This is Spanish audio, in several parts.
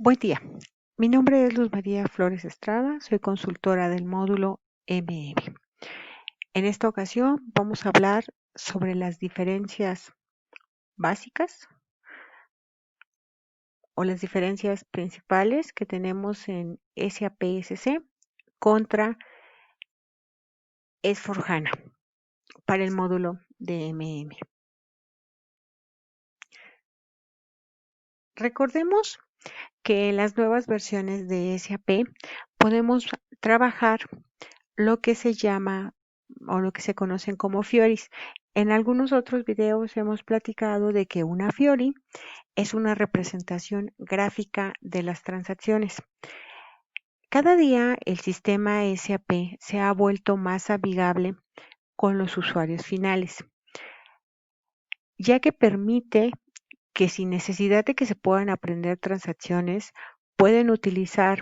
Buen día, mi nombre es Luz María Flores Estrada, soy consultora del módulo MM. En esta ocasión vamos a hablar sobre las diferencias básicas o las diferencias principales que tenemos en SAP SC contra S/4HANA para el módulo de MM. Recordemos que en las nuevas versiones de SAP podemos trabajar lo que se llama o lo que se conocen como Fioris. En algunos otros videos hemos platicado de que una Fiori es una representación gráfica de las transacciones. Cada día el sistema SAP se ha vuelto más amigable con los usuarios finales, ya que permite que sin necesidad de que se puedan aprender transacciones, pueden utilizar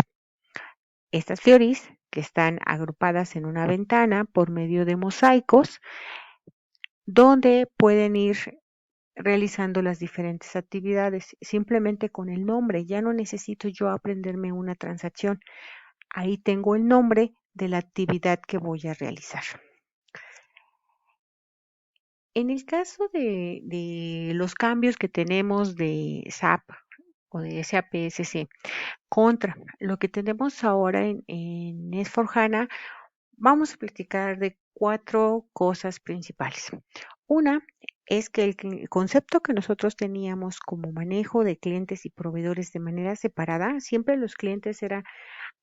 estas Fioris que están agrupadas en una ventana por medio de mosaicos, donde pueden ir realizando las diferentes actividades simplemente con el nombre. Ya no necesito yo aprenderme una transacción. Ahí tengo el nombre de la actividad que voy a realizar. En el caso de los cambios que tenemos de SAP o de SAP SC contra lo que tenemos ahora en S/4HANA, vamos a platicar de 4 cosas principales. Una es que el concepto que nosotros teníamos como manejo de clientes y proveedores de manera separada, siempre los clientes era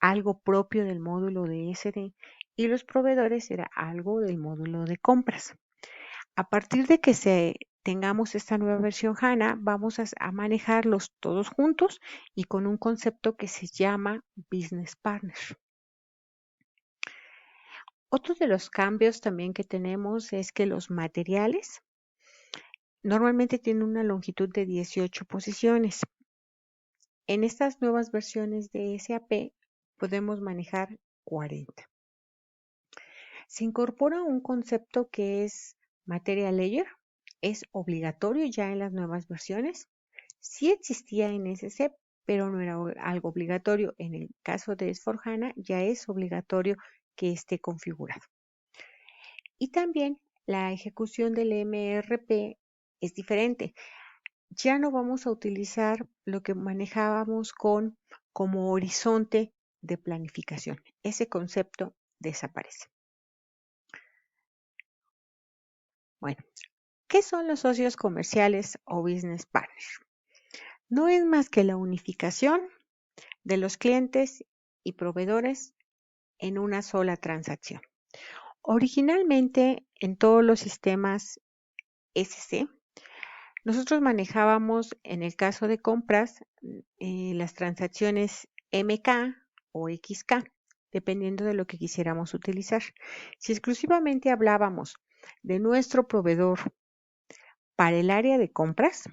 algo propio del módulo de SD y los proveedores era algo del módulo de compras. A partir de que tengamos esta nueva versión HANA, vamos a manejarlos todos juntos y con un concepto que se llama Business Partner. Otro de los cambios también que tenemos es que los materiales normalmente tienen una longitud de 18 posiciones. En estas nuevas versiones de SAP podemos manejar 40. Se incorpora un concepto que es Material Layer. Es obligatorio ya en las nuevas versiones. Sí existía en SC, pero no era algo obligatorio. En el caso de S/4HANA ya es obligatorio que esté configurado. Y también la ejecución del MRP es diferente. Ya no vamos a utilizar lo que manejábamos como horizonte de planificación. Ese concepto desaparece. Bueno, ¿qué son los socios comerciales o business partners? No es más que la unificación de los clientes y proveedores en una sola transacción. Originalmente, en todos los sistemas SC, nosotros manejábamos, en el caso de compras, las transacciones MK o XK, dependiendo de lo que quisiéramos utilizar. Si exclusivamente hablábamos de nuestro proveedor para el área de compras,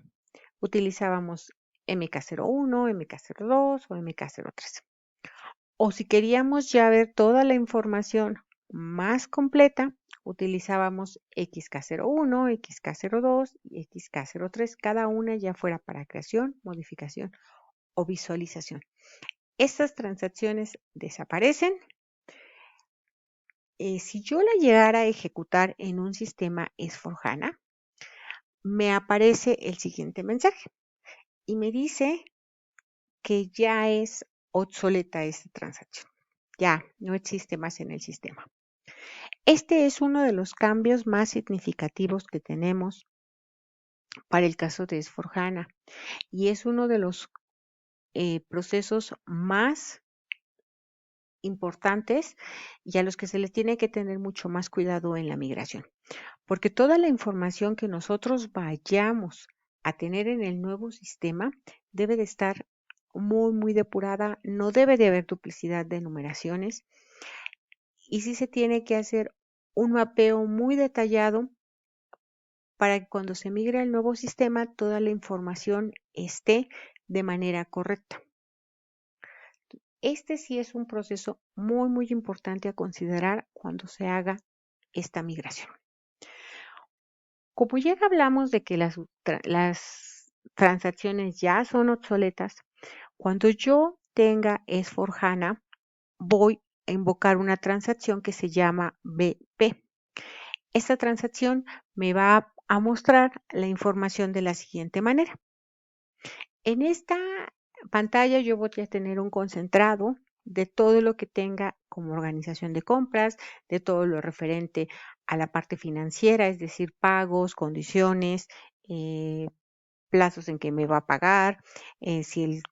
utilizábamos MK01, MK02 o MK03. O si queríamos ya ver toda la información más completa, utilizábamos XK01, XK02 y XK03, cada una ya fuera para creación, modificación o visualización. Estas transacciones desaparecen. Si yo la llegara a ejecutar en un sistema S/4HANA, me aparece el siguiente mensaje y me dice que ya es obsoleta esta transacción. Ya no existe más en el sistema. Este es uno de los cambios más significativos que tenemos para el caso de S/4HANA y es uno de los procesos más importantes y a los que se les tiene que tener mucho más cuidado en la migración, porque toda la información que nosotros vayamos a tener en el nuevo sistema debe de estar muy depurada, no debe de haber duplicidad de numeraciones y sí se tiene que hacer un mapeo muy detallado para que cuando se migre al nuevo sistema toda la información esté de manera correcta. Este sí es un proceso muy importante a considerar cuando se haga esta migración. Como ya hablamos de que las transacciones ya son obsoletas, Cuando yo tenga S/4HANA, voy a invocar una transacción que se llama BP. Esta transacción me va a mostrar la información de la siguiente manera. En esta pantalla yo voy a tener un concentrado de todo lo que tenga como organización de compras, de todo lo referente a la parte financiera, es decir, pagos, condiciones, plazos en que me va a pagar, si el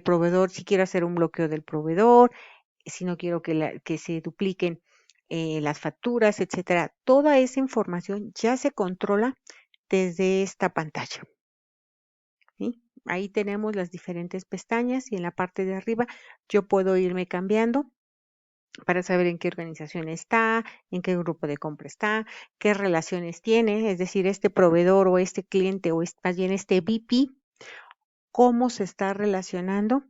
proveedor, si quiero hacer un bloqueo del proveedor, si no quiero que se dupliquen las facturas, etcétera. Toda esa información ya se controla desde esta pantalla. ¿Sí? Ahí tenemos las diferentes pestañas y en la parte de arriba yo puedo irme cambiando para saber en qué organización está, en qué grupo de compra está, qué relaciones tiene, es decir, este proveedor o este cliente o más bien este VP, cómo se está relacionando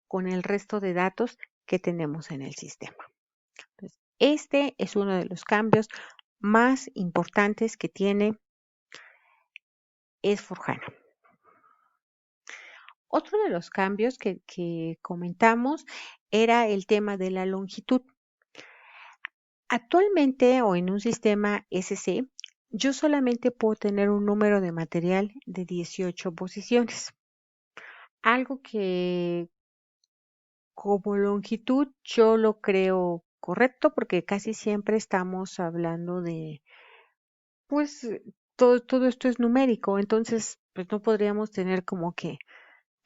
con el resto de datos que tenemos en el sistema. Entonces, este es uno de los cambios más importantes que tiene S/4HANA. Otro de los cambios que comentamos era el tema de la longitud. Actualmente o en un sistema SC, yo solamente puedo tener un número de material de 18 posiciones. Algo que como longitud yo lo creo correcto porque casi siempre estamos hablando de, pues, todo esto es numérico, entonces, pues no podríamos tener como que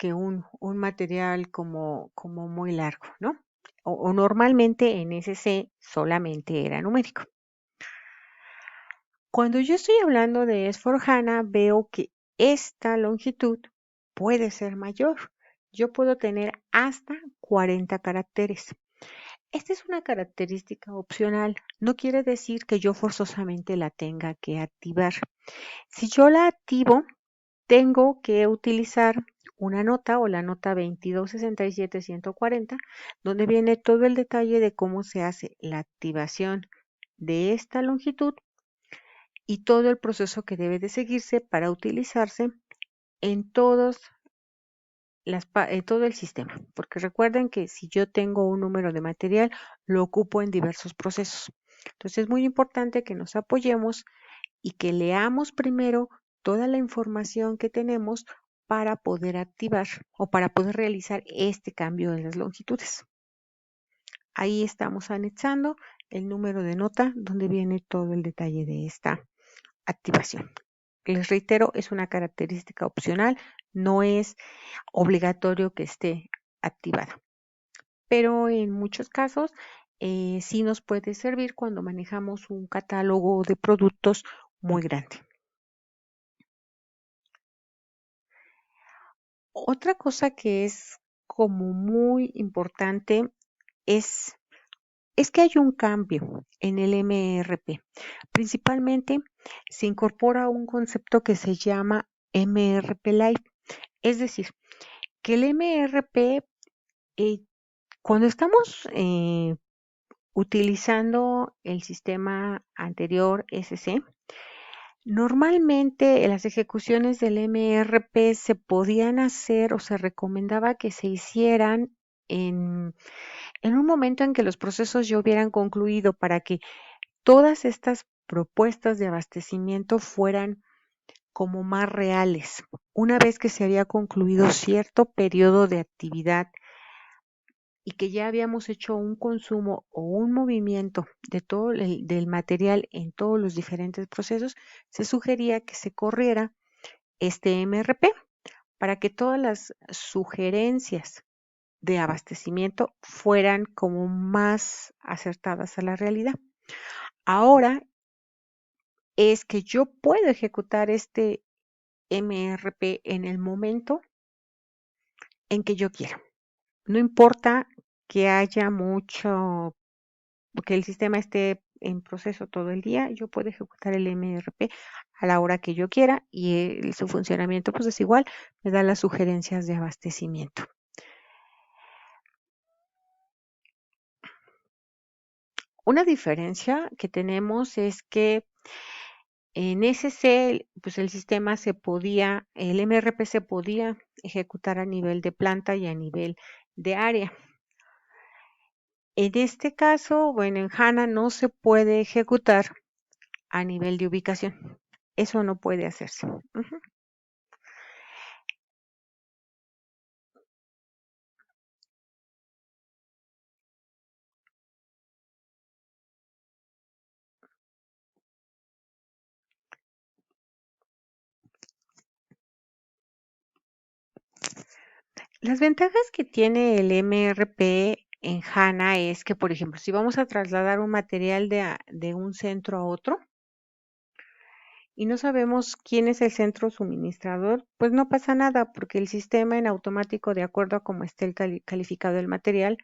un material como muy largo, ¿no? O normalmente en SC solamente era numérico. Cuando yo estoy hablando de S/4HANA, veo que esta longitud puede ser mayor. Yo puedo tener hasta 40 caracteres. Esta es una característica opcional. No quiere decir que yo forzosamente la tenga que activar. Si yo la activo, tengo que utilizar una nota o la nota 2267-140, donde viene todo el detalle de cómo se hace la activación de esta longitud y todo el proceso que debe de seguirse para utilizarse en todo el sistema. Porque recuerden que si yo tengo un número de material, lo ocupo en diversos procesos. Entonces es muy importante que nos apoyemos y que leamos primero toda la información que tenemos para poder activar o para poder realizar este cambio en las longitudes. Ahí estamos anexando el número de nota donde viene todo el detalle de esta activación. Les reitero, es una característica opcional, no es obligatorio que esté activada, pero en muchos casos sí nos puede servir cuando manejamos un catálogo de productos muy grande. Otra cosa que es como muy importante es, es que hay un cambio en el MRP. Principalmente se incorpora un concepto que se llama MRP Live. Es decir, que el MRP, cuando estamos utilizando el sistema anterior SC, normalmente las ejecuciones del MRP se podían hacer o se recomendaba que se hicieran en un momento en que los procesos ya hubieran concluido para que todas estas propuestas de abastecimiento fueran como más reales. Una vez que se había concluido cierto periodo de actividad y que ya habíamos hecho un consumo o un movimiento de todo del material en todos los diferentes procesos, se sugería que se corriera este MRP para que todas las sugerencias de abastecimiento fueran como más acertadas a la realidad. Ahora es que yo puedo ejecutar este MRP en el momento en que yo quiera. No importa que haya mucho, que el sistema esté en proceso todo el día, yo puedo ejecutar el MRP a la hora que yo quiera y su funcionamiento pues es igual, me da las sugerencias de abastecimiento. Una diferencia que tenemos es que En SC, pues el MRP se podía ejecutar a nivel de planta y a nivel de área. En este caso, bueno, en HANA no se puede ejecutar a nivel de ubicación. Eso no puede hacerse. Ujú. Las ventajas que tiene el MRP en HANA es que, por ejemplo, si vamos a trasladar un material de un centro a otro y no sabemos quién es el centro suministrador, pues no pasa nada porque el sistema en automático, de acuerdo a cómo esté calificado el material,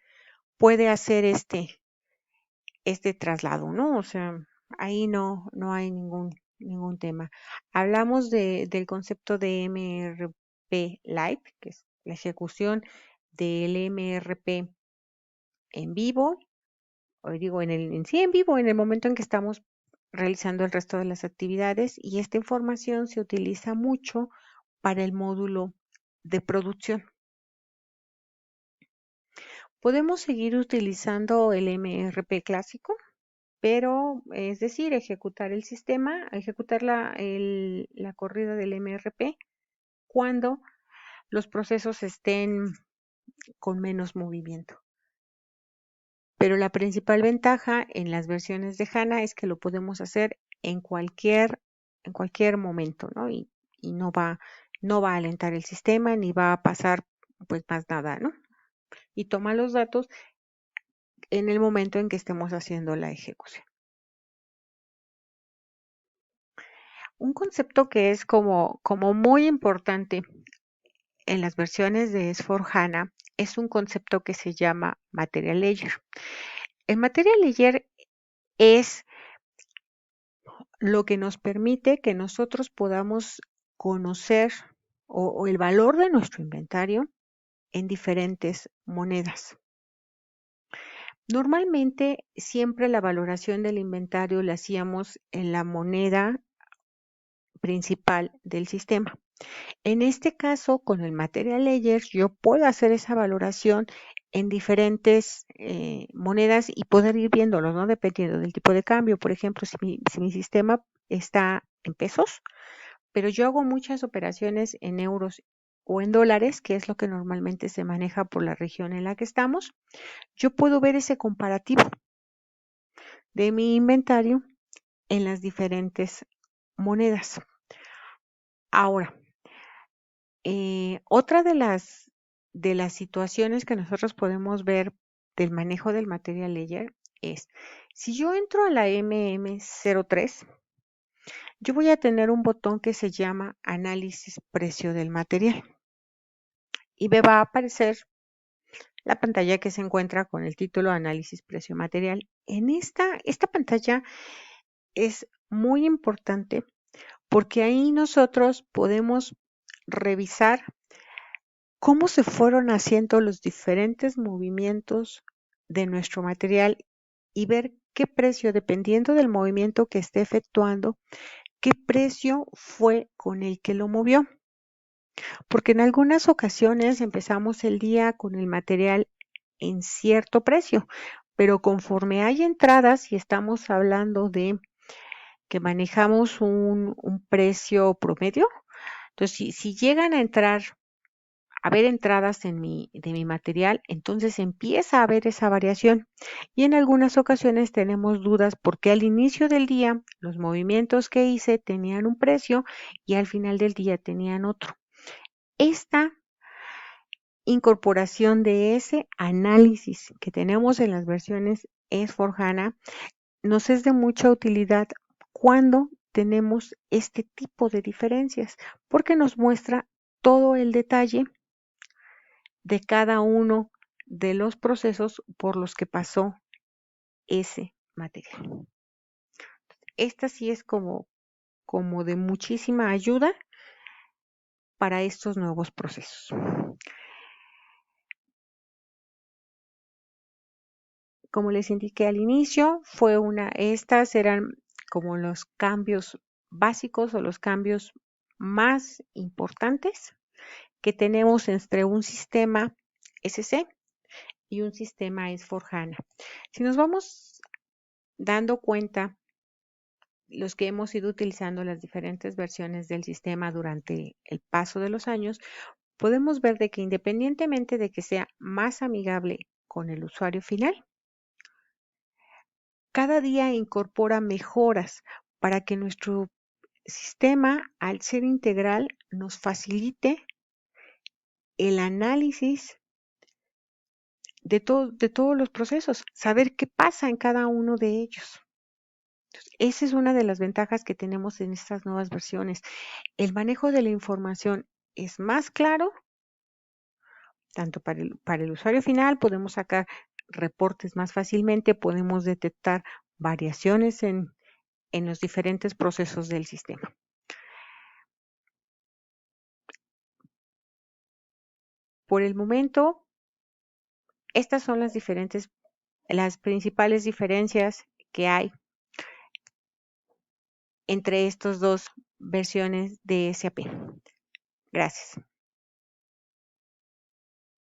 puede hacer este traslado, ¿no? O sea, ahí no hay ningún tema. Hablamos del concepto de MRP Live, que es la ejecución del MRP en vivo, o digo sí en vivo, en el momento en que estamos realizando el resto de las actividades, y esta información se utiliza mucho para el módulo de producción. Podemos seguir utilizando el MRP clásico, pero es decir, ejecutar el sistema, ejecutar la corrida del MRP cuando los procesos estén con menos movimiento. Pero la principal ventaja en las versiones de HANA es que lo podemos hacer en cualquier momento, ¿no? Y no va a alentar el sistema ni va a pasar pues más nada, ¿no? Y toma los datos en el momento en que estemos haciendo la ejecución. Un concepto que es como muy importante en las versiones de S/4HANA es un concepto que se llama Material Layer. El Material Layer es lo que nos permite que nosotros podamos conocer o el valor de nuestro inventario en diferentes monedas. Normalmente siempre la valoración del inventario la hacíamos en la moneda principal del sistema. En este caso, con el Material Ledger, yo puedo hacer esa valoración en diferentes monedas y poder ir viéndolos, ¿no? Dependiendo del tipo de cambio. Por ejemplo, si mi sistema está en pesos, pero yo hago muchas operaciones en euros o en dólares, que es lo que normalmente se maneja por la región en la que estamos, yo puedo ver ese comparativo de mi inventario en las diferentes monedas. Ahora, otra de las situaciones que nosotros podemos ver del manejo del Material Ledger es, si yo entro a la MM03, yo voy a tener un botón que se llama Análisis Precio del Material y me va a aparecer la pantalla que se encuentra con el título Análisis Precio Material. En esta pantalla es muy importante porque ahí nosotros podemos revisar cómo se fueron haciendo los diferentes movimientos de nuestro material y ver qué precio, dependiendo del movimiento que esté efectuando, qué precio fue con el que lo movió. Porque en algunas ocasiones empezamos el día con el material en cierto precio, pero conforme hay entradas y estamos hablando de que manejamos un precio promedio, entonces si llegan a entrar haber entradas de mi material, entonces empieza a haber esa variación. Y en algunas ocasiones tenemos dudas porque al inicio del día los movimientos que hice tenían un precio y al final del día tenían otro. Esta incorporación de ese análisis que tenemos en las versiones S/4HANA nos es de mucha utilidad cuando tenemos este tipo de diferencias, porque nos muestra todo el detalle de cada uno de los procesos por los que pasó ese material. Esta sí es como de muchísima ayuda para estos nuevos procesos. Como les indiqué al inicio, estas eran como los cambios básicos o los cambios más importantes que tenemos entre un sistema SC y un sistema S/4HANA. Si nos vamos dando cuenta, los que hemos ido utilizando las diferentes versiones del sistema durante el paso de los años, podemos ver de que independientemente de que sea más amigable con el usuario final, cada día incorpora mejoras para que nuestro sistema, al ser integral, nos facilite el análisis de todos los procesos, saber qué pasa en cada uno de ellos. Esa es una de las ventajas que tenemos en estas nuevas versiones. El manejo de la información es más claro, tanto para el usuario final, podemos sacar reportes más fácilmente, podemos detectar variaciones en los diferentes procesos del sistema. Por el momento, estas son las principales diferencias que hay entre estas dos versiones de SAP. Gracias.